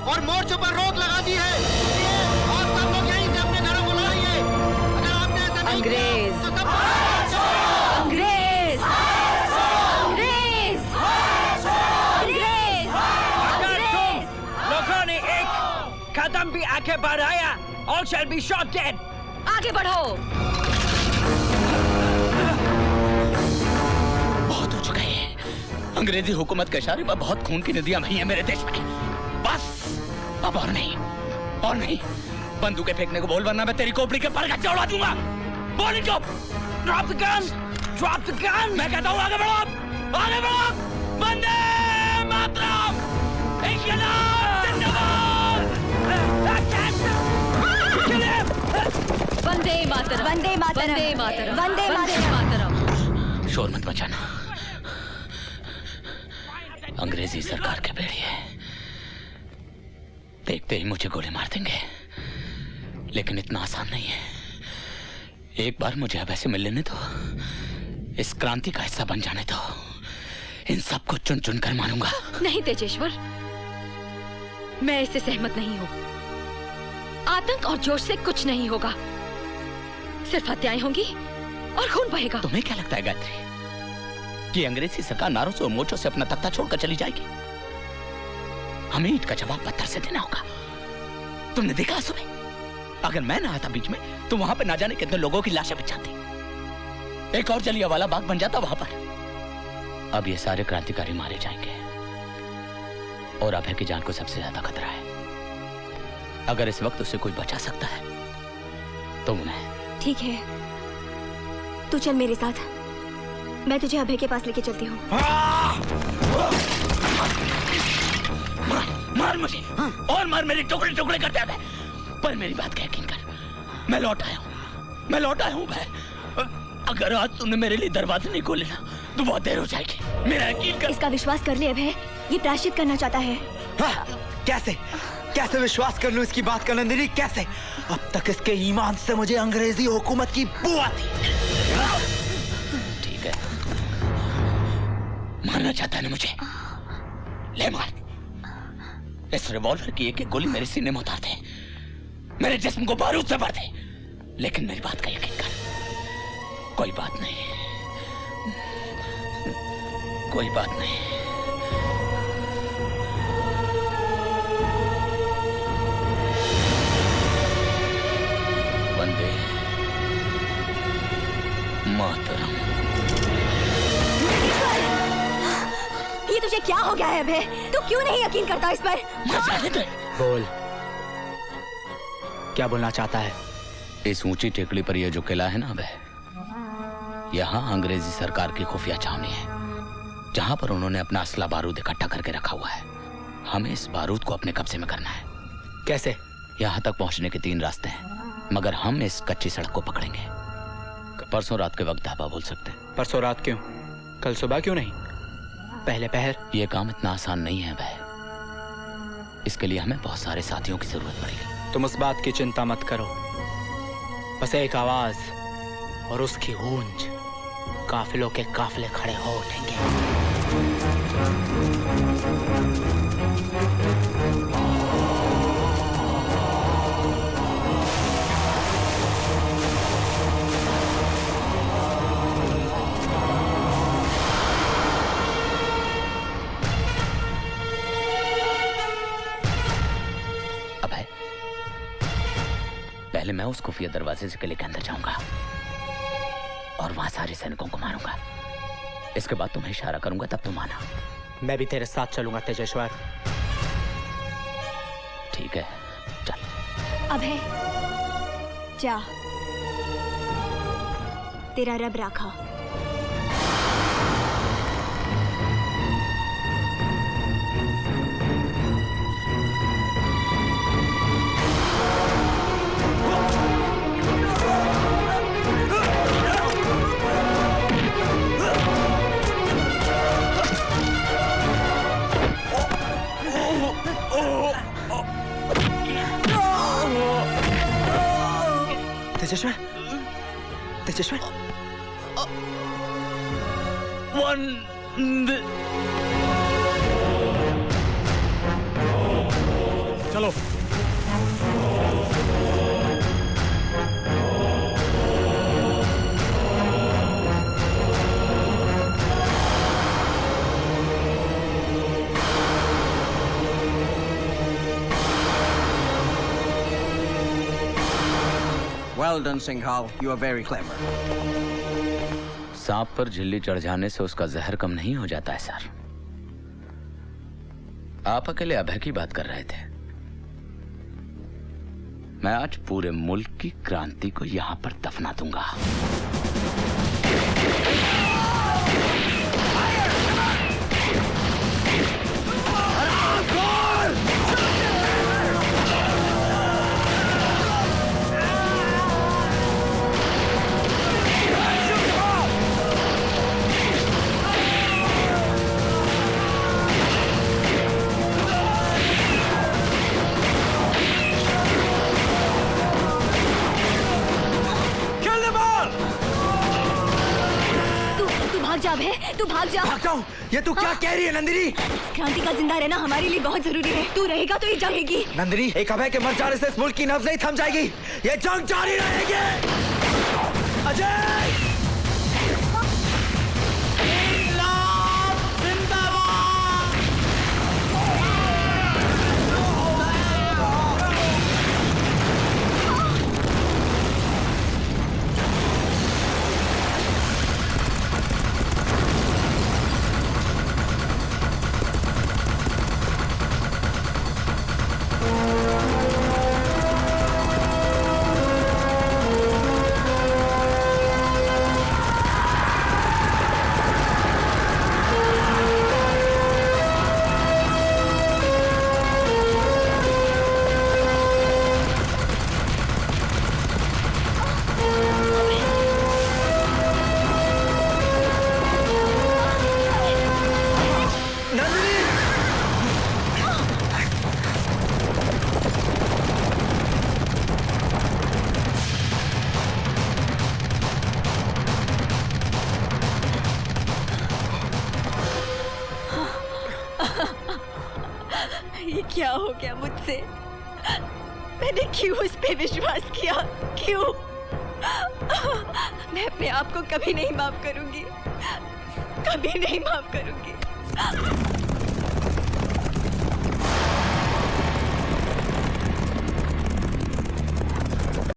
और मोर्चों पर रोक लगा दी है। आप सब लोग यहीं से अपने घरों बुला रही अगर आपने ऐसा नहीं अंग्रेज किया, तो सब अंग्रेज अंग्रेज अंग्रेज अगर तुम लोगों ने एक कदम भी आगे बढ़ाया, all shall be shot dead. आगे बढ़ो। बहुत हो चुका है। अंग्रेजी हुकूमत के इशारे पर बहुत खून की नदियां बही हैं मेरे देश में। बस अब और नहीं, और नहीं। बंदूकें फेंकने को बोल, वरना मैं तेरी खोपड़ी के पर गच्चे उड़ा दूंगा। बोल इनको। Drop the gun! Drop the gun! मैं कहता हूँ आगे बढ़ो, आगे बढ़ो। वंदे मातरम! इनकलाब जिंदाबाद! वंदे मातरम वंदे मातरम वंदे मातरम वंदे वंदे मातरम। मातरम। शोर मत मचाना। अंग्रेजी सरकार के भेड़िए देखते ही मुझे गोली मार देंगे, लेकिन इतना आसान नहीं है। एक बार मुझे अब ऐसे मिल लेने दो, इस क्रांति का हिस्सा बन जाने दो। इन सबको चुन चुन कर मारूंगा। नहीं तेजेश्वर, मैं इससे सहमत नहीं हूँ। आतंक और जोश से कुछ नहीं होगा, सिर्फ हत्याएं होंगी और खून बहेगा। तुम्हें क्या लगता है गायत्री कि अंग्रेजी सरकार नारों से और मोर्चों से अपना तख्ता छोड़कर चली जाएगी? हमें ईंट का जवाब पत्थर से देना होगा। तुमने देखा सुबह, अगर मैं ना आता बीच में तो वहां पे ना जाने कितने लोगों की लाशें बिछ जाती। एक और जलियांवाला बाग बन जाता वहां पर। अब ये सारे क्रांतिकारी मारे जाएंगे और अभय की जान को सबसे ज्यादा खतरा है। अगर इस वक्त उसे कोई बचा सकता है तो मैं। ठीक है, तू चल मेरे साथ, मैं तुझे अभय के पास लेके चलती हूँ। मार, मार मुझे और मार, मेरे टुकड़े टुकड़े करते हैं। पर मेरी बात का यकीन कर, मैं लौट आया हूँ भाई। अगर आज तूने मेरे लिए दरवाजे नहीं खोले ना तो बहुत देर हो जाएगी। मेरा यकीन कर। इसका विश्वास कर ले अभय, ये प्रायश्चित करना चाहता है। कैसे कैसे विश्वास कर लूं इसकी बात का नंदिनी, कैसे? अब तक इसके ईमान से मुझे अंग्रेजी हुकूमत की बू आती। ठीक है, मारना चाहता है ना मुझे, ले मार। इस रिवॉल्वर की एक एक गोली मेरे सीने में उतार दे, मेरे जिस्म को बारूद से भर दे, लेकिन मेरी बात का यकीन कर। कोई बात नहीं, कोई बात नहीं। वंदे मातरम। ये तुझे क्या हो गया है अभय? तू क्यों नहीं यकीन करता इस पर? बोल, क्या बोलना चाहता है? इस ऊंची टेकड़ी पर यह जो किला है ना अबे, यहाँ अंग्रेजी सरकार की खुफिया छावनी है, जहाँ पर उन्होंने अपना असला बारूद इकट्ठा करके रखा हुआ है। हमें इस बारूद को अपने कब्जे में करना है। कैसे? यहाँ तक पहुँचने के 3 रास्ते हैं, मगर हम इस कच्ची सड़क को पकड़ेंगे। परसों रात के वक्त धाबा बोल सकते हैं। परसों रात क्यों? कल सुबह क्यों नहीं? पहले पहर? ये काम इतना आसान नहीं है भाई, इसके लिए हमें बहुत सारे साथियों की जरूरत पड़ेगी। तुम उस बात की चिंता मत करो, बस एक आवाज और उसकी गूंज, काफिलों के काफिले खड़े हो उठेंगे। पहले मैं उस खुफिया दरवाजे से किले के अंदर जाऊंगा और वहां सारे सैनिकों को मारूंगा। इसके बाद तुम्हें इशारा करूंगा, तब तुम आना। मैं भी तेरे साथ चलूंगा तेजेश्वर। ठीक है, चल। अभय जा, तेरा रब राखा। तेजेश्वर, तेजेश्वर, चलो। Well done, Singhal. You are very clever. सांप पर झिल्ली चढ़ जाने से उसका जहर कम नहीं हो जाता है सर। आप अकेले अभय की बात कर रहे थे। मैं आज पूरे मुल्क की क्रांति को यहां पर दफना दूंगा। तू भाग जा। भागता हूँ। ये तू क्या कह रही है नंदिनी? क्रांति का जिंदा रहना हमारे लिए बहुत जरूरी है। तू रहेगा तो ये जाएगी। नंदिनी, एक अभय के मर जाने से इस मुल्क की नब्ज नहीं थम जाएगी। ये जंग जारी रहेगी। अजय! ये क्या हो गया मुझसे? मैंने क्यों उस पे विश्वास किया? क्यों? मैं अपने आप को कभी नहीं माफ करूंगी, कभी नहीं माफ करूंगी।